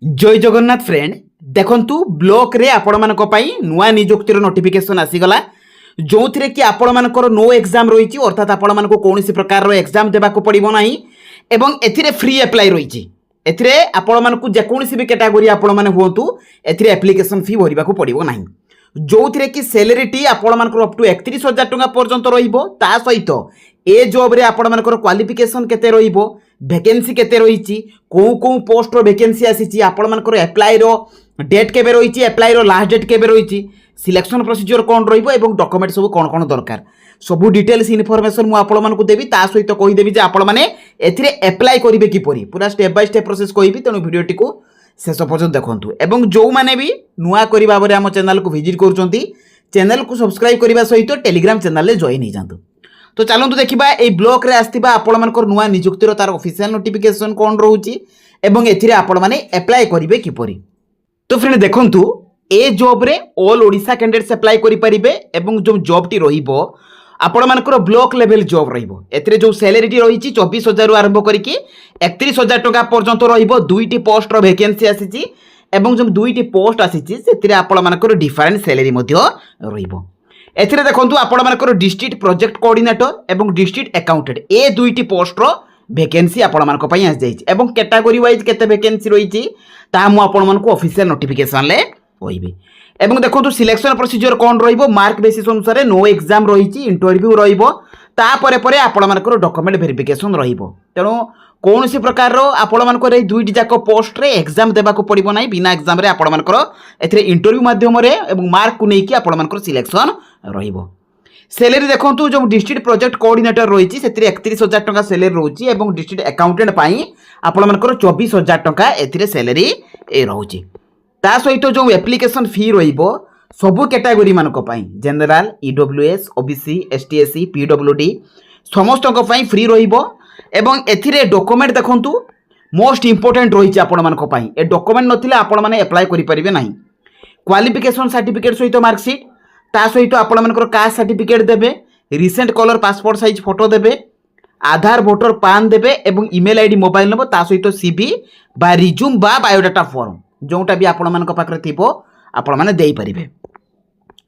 जय जगन्नाथ फ्रेंड देखंतु ब्लॉक रे आपण मानक पई नुआ नियुक्तिर नोटिफिकेशन आसीगला जो थी कि आपण मानकर नो एग्जाम रही अर्थात आपण मानक कौन प्रकार रो एग्जाम देबा को पड़िबो नाही एवं एथिरे फ्री अप्लाई रही एथिरे आपण मानक जेकोसी भी कैटेगरी आपण माने हुंतु एथिरे एप्लिकेशन फी भरिबा को पड़िबो नाही जो थी कि सैलरी टी आपण मानकर अप टू 31,000 टंका पर्यंत रहिबो ता सहित ए जॉब रे आपण मानकर क्वालिफिकेशन केते रहिबो वैकेंसी केते रही कौ पोस्ट रो वैकेंसी आसी आपण मानकर अप्लाई रो डेट केबे रही अप्लाई रो लास्ट डेट केबे रही सिलेक्शन प्रोसीजर कौन रहिबो एवं डॉक्यूमेंट सब कौन कौन दरकार सब डिटेल्स इनफॉरमेशन मु आपण मानकु देबी ता सहित कहि देबी जे आपण माने एथिरे अप्लाई करिवे किपरि पूरा स्टेप बाय स्टेप प्रोसेस कहबी तेनु वीडियोटी को शेष पर्यंत देखंतु एवं जो माने भी नुआ करी भाबरे हम चैनल को विजिट करूचंती चैनल को सब्सक्राइब करबा सहित टेलीग्राम चैनल ले जॉइन हो जांतु। तो चलतु देखा ये ब्लॉक रे आसथिबा आपण मानकर नुआ नियुक्तिर तार ऑफिशियल नोटिफिकेशन कौन रोची एवं एथिरे आपण माने अप्लाई करिवे किपरि। तो फ्रेंड देखंतु ए जॉब रे ऑल ओडिशा कैंडिडेट्स अप्लाई करि परिबे एवं जो जॉब टी रहिबो आपण मानकर ब्लॉक लेवल जॉब रहिबो एथिरे जो सैलरी टी रहिची 24,000 रु आरंभ करिकि 31,000 टका पर्यंत रहिबो दुईटी पोस्ट रो वैकेंसी आसीची एवं जो दुईटी पोस्ट आसीची सेथिरे आपण मानकर डिफरेंट सैलरी मध्ये रहिबो। एथिरे देखंतु आपण मानकर डिस्ट्रिक्ट प्रोजेक्ट कोऑर्डिनेटर एवं डिस्ट्रिक्ट अकाउंटेंट ए दुईटी पोस्ट रो वैकेंसी आपण मानक पई आस जाईची एवं कैटेगरी वाइज केते वैकेंसी रहिची ता मु आपण मानक ऑफिशियल नोटिफिकेशन ले होइबे एवं देखंतु सिलेक्शन प्रोसीजर कोन रहिबो मार्क बेसिस अनुसार नो एग्जाम रहिची इंटरव्यू रहिबो ता परे परे आपण मानकर डॉक्यूमेंट वेरिफिकेशन रहिबो तेनो कौन सी प्रकार आपण मानकर ए दुईटी जाक पोस्ट रे एग्जाम देबा को पड़िबो नाही बिना एग्जाम रे आपण मानकर एथिरे इंटरव्यू माध्यम रे एवं मार्क को नेकी आपण मानकर सिलेक्शन रहिबो। सैलरी देखंतु जो डिस्ट्रिक्ट प्रोजेक्ट कोऑर्डिनेटर रहिची सेथिरे 31,000 टका सैलरी रहउची एवं डिस्ट्रिक्ट अकाउंटेंट पाई आपण मानकर 24,000 टका एथिरे सैलरी ए रहउची ता सहित जो एप्लिकेशन फी रहिबो सबु कैटेगरी मानक पाई general EWS OBC ST SC PWD समस्त को पाई फ्री रहिबो एवं एथिरे डॉक्यूमेंट देखंतु मोस्ट इंपोर्टेंट रही आपण मानक पाई ए डॉक्यूमेंट नथिले आपण माने अप्लाई करि परिबे नाही क्वालिफिकेशन सर्टिफिकेट सहित मार्कशीट ता सहित आपण मानकर कास्ट सर्टिफिकेट देबे recent colour passport size photo देबे आधार वोटर पान देबे एवं ईमेल आईडी मोबाइल नंबर ता सहित सीवी बा रिज्यूम बा बायोडाटा फॉर्म जोटा भी आपण मानक पाखरे थिबो आपण माने देई परिबे।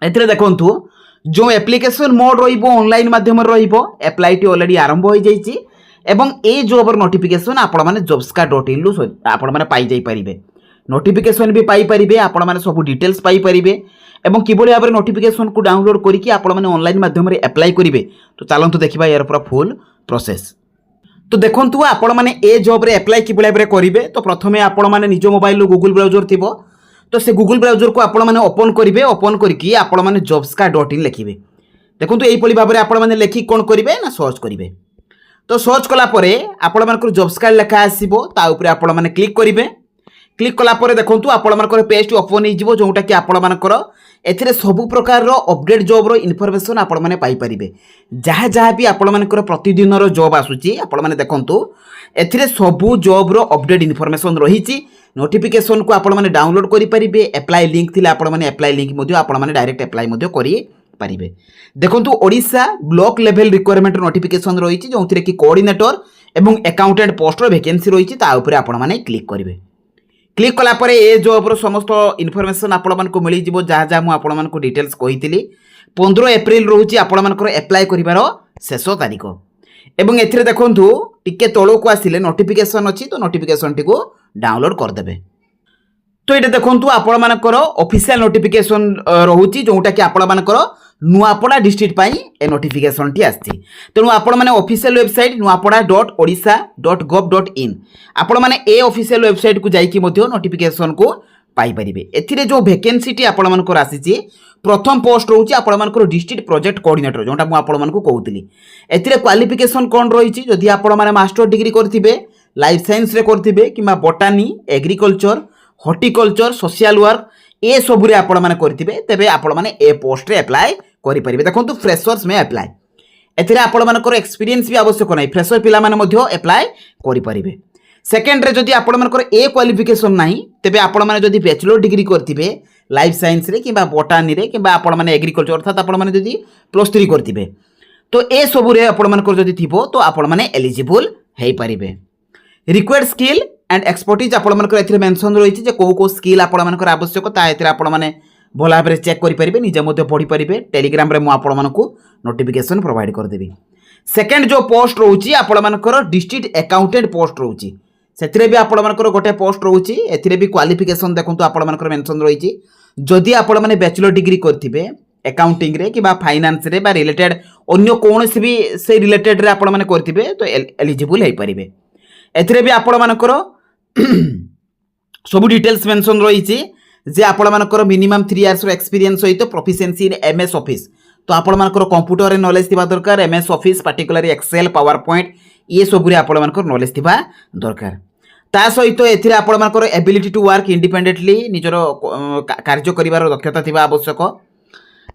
एथिरे देखंतु जो एप्लिकेशन मोड रहिबो ऑनलाइन माध्यम रहिबो अप्लाई टी ऑलरेडी आरंभ हो जाईची एवं ए जॉब नोटिफिकेशन आपण माने jobska.in लु आपण माने पाई जाई परिबे नोटिफिकेशन भी पाई परिबे आपण माने सब डिटेल्स पाई परिबे एवं किबोली भाबरे नोटिफिकेशन को डाउनलोड करिकि आपण माने ऑनलाइन माध्यम रे अप्लाई करिवे। तो चलंतु देखिबा यार पूरा फुल प्रोसेस। तो देखंतु आपण माने ए जॉब रे अप्लाई किबोली भाबरे करिवे तो प्रथमे आपण माने निज मोबाइल लो गूगल ब्राउजर थिबो तो से गूगल ब्राउजर को आपण माने ओपन करिवे ओपन करिकि आपण माने jobska.in लिखिबे देखंतु एई पली भाबरे आपण माने लेखि कोन करिवे ना सर्च करिवे तो सर्च कला परे आपण मानकर जॉब्स कार्ड लेखा आसीबो ता ऊपर आपण माने क्लिक करिवे क्लिक कला परे देखंतु आपण मानकर पेज ओपन हो जिवो जोटा कि आपण मानकर एथिरे सब प्रकार रो अपडेट जॉब रो इन्फॉर्मेशन आपण माने पाई परिबे जहा जहा भी आपण मानकर प्रतिदिन रो जॉब आसुची आपण माने देखंतु एथिरे सब जॉब रो अपडेट इन्फॉर्मेशन रहिची नोटिफिकेशन को आपण माने डाउनलोड करि परिबे अप्लाई लिंक थिले आपण माने अप्लाई लिंक मध्ये आपण माने डायरेक्ट अप्लाई मध्ये करि पारिबे। देखंतु Odisha block level requirement notification रही जो कि कोऑर्डिनेटर एवं अकाउंटेंट पोस्ट वैकेंसी रही ऊपर आपण माने क्लिक करेंगे क्लिक कला परे ए जॉब रो समस्त इनफॉरमेशन आपण मानको मिली जिवो जहाँ जहाँ मुझे आपण मानको डिटेल्स कही 15 एप्रिल रोची आपण मानकर अप्लाई करिवार शेष तारीख एवं एथिरे देखंतु टिके तळो को आसिले नोटिफिकेशन अछि तो नोटिफिकेशन टी को डाउनलोड कर देबे। तो ये देखंतु आपण मानकर ऑफिशियल नोटिफिकेशन रहउची जोटा कि आपण मानकर नुआपड़ा डिस्ट्रिक्ट पाई ए नोटिफिकेशन टी आछि तेणु आपण माने ऑफिशियल वेबसाइट nuapara.odisha.gov.in आपण माने ए ऑफिशियल वेबसाइट को जाई कि मध्ये नोटिफिकेशन को पाई परिबे। एथिरे जो वैकेंसी टी आपण मानकर आसीची प्रथम पोस्ट रहउची आपण मानकर डिस्ट्रिक्ट प्रोजेक्ट कोऑर्डिनेटर जोटा मु आपण मानकु कहउतली एथिरे क्वालिफिकेशन कोन रहिची जदि आपण माने मास्टर डिग्री करथिबे लाइफ साइंस रे करथिबे किबा botany agriculture horticulture social work ए सब रे आपण माने करथिबे तेबे आपण माने ए पोस्ट रे अप्लाई करि परिबे। देखंतु फ्रेशर्स में अप्लाई एथिरे आपण मानकर एक्सपीरियंस भी आवश्यक नै फ्रेशर पिला माने मध्ये अप्लाई करि परिबे। सेकेंड रे जदि आपण मानकर ए क्वालिफिकेशन नाही तेबे आपण माने जदि बैचलर डिग्री करथिबे लाइफ साइंस रे किबा बोटानी रे किबा आपण माने एग्रीकल्चर अर्थात आपण माने जदि +3 करथिबे तो ए सब रे आपण मानकर जदि थिबो तो आपण माने एलिजिबल हेई परिबे। रिक्वायर्ड स्किल एंड एक्सपर्टिज आपंकर ए मेनसन रही है कौ स्किल आपंकर आवश्यक ताकि आपण मैंने भल भाव में चेक करेंगे निजे पढ़ी पारे टेलीग्राम में मुझे नोटिफिकेशन प्रोवाइड करदेवी। सेकेंड जो पोस्ट रोचे आपंकर डिस्ट्रिक्ट अकाउंटेंट पोस्ट रोचे से भी आपंकर गोटे पोस्ट रोचे ए भी क्वालिफिकेशन देखो आपंकर मेनसन रही जदि आपण मैंने बैचलर डिग्री करेंगे अकाउंटिंग रे कि फाइनान्स रे बा रिलेटेड अन्य कौन भी से रिलेटेड रे आपण मैंने करेंगे तो एलिजिबल हो पारे। एथिरे भी आपण मानकर सब डिटेल्स मेंशन रही जे आपण मानकर मिनिमम 3 इयर्स एक्सपीरियंस सहित प्रोफिशिएंसी इन एमएस ऑफिस तो आपण मानकर कंप्यूटर नॉलेज थिबा दरकार MS Office particularly Excel PowerPoint ये सब रे आपण मानकर नॉलेज थिबा दरकार। ता सहित एथिरे आपण मानकर एबिलिटी टू वर्क इंडिपेंडेंटली निजर कार्य करिवार दक्षता थिबा आवश्यक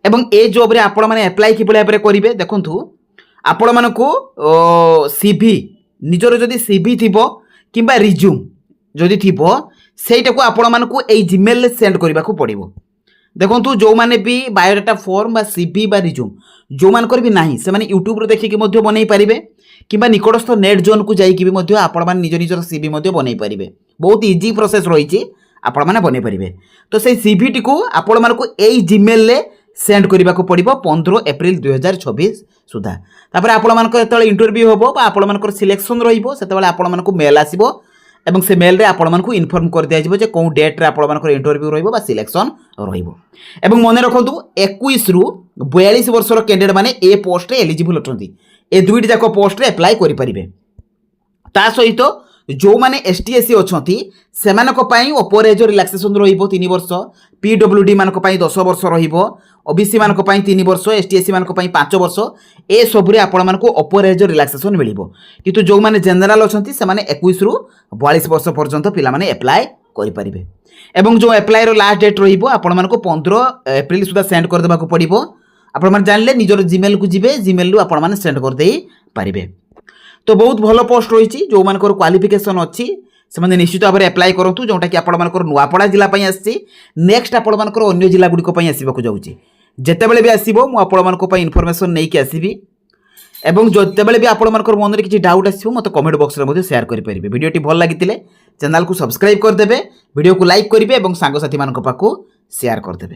एवं ए जॉब रे आपण माने अप्लाई कि भाव में करेंगे देखु आपण मानकु सीवी निजर जदि सीवी थिबो किंबा रिज्यूम जदि थिबो सेटा को आपण मानकु ए जीमेल ले सेंड करबा को पड़िबो। देखंतु जो माने भी बायोडाटा फॉर्म बा सीवी बा रिज्यूम जो मानकर भी नाही से माने यूट्यूब रे देखि कि मध्य बनै पारिबे किंबा निकटस्थ नेट जोन को जाई कि भी मध्य आपण माने निज निजर सीवी मध्य बनै पारिबे। बहुत इजी प्रोसेस रही छि आपण माने बनै पारिबे। तो से सीवी टी को आपण मानकु ए जीमेल ले सेंड करबा को पड़िबो 15 एप्रिल 2024 सुधा। तापर आपण मानकर एतले इंटरव्यू होबो बा आपण मानकर सिलेक्शन रहिबो सेतबेले आपण मानकु मेल आसीबो एवं से मेल रे आपण मानकु इन्फॉर्म कर दिया जे कोन डेट रे आपण मानकर इंटरव्यू रहिबो बा सिलेक्शन रहिबो। एवं मने रखंतु 21 रु 42 वर्षर कैंडिडेट माने ए पोस्ट रे एलिजिबल अछंती ए दुईटी जाक पोस्ट रे अप्लाई करि परिबे। ता सहित जो माने एसटीएससी अछंती सेमानक पई अपर एज रिलैक्सेशन रहिबो 3 वर्ष पीडब्ल्यूडी मानक पई 10 वर्ष रहिबो ओबीसी मानक पई 3 वर्ष एसटीएससी मानक पई 5 वर्ष ए सब रे आपण मानक अपर एज रिलैक्सेशन मिलिबो। किंतु जो माने जनरल अछंती से माने 21 रु 42 वर्ष पर्यंत पिला माने अप्लाई करि परिबे। एवं जो अप्लाई रो लास्ट डेट रहिबो आपण मानक 15 एप्रिल सुधा सेंड कर देबा को पड़िबो। आपण माने जानले निजर जीमेल को जिबे जीमेल रु आपण माने सेंड कर देई पारिबे। तो बहुत भल पोस्ट रही जो मानकर क्वालिफिकेशन अच्छी से मैंने निश्चित भाव में अप्लाई करूँ जोटा कि आपर नुआपड़ा जिला आसी नेक्स्ट आपर अन्य जिला गुड़िक आसवाक जाऊँगी जितेबाला भी आसो मुझे इनफर्मेशन नहीं कि आसबि एवं जितेबाला भी आपर मन में किसी डाउट आसो मत कमेंट बॉक्स में शेयर करेंगे। वीडियोटी भल लगी चैनल को सब्सक्राइब करदे वीडियो को लाइक करेंगे और सांगसाथी मान पाखु शेयर करदे।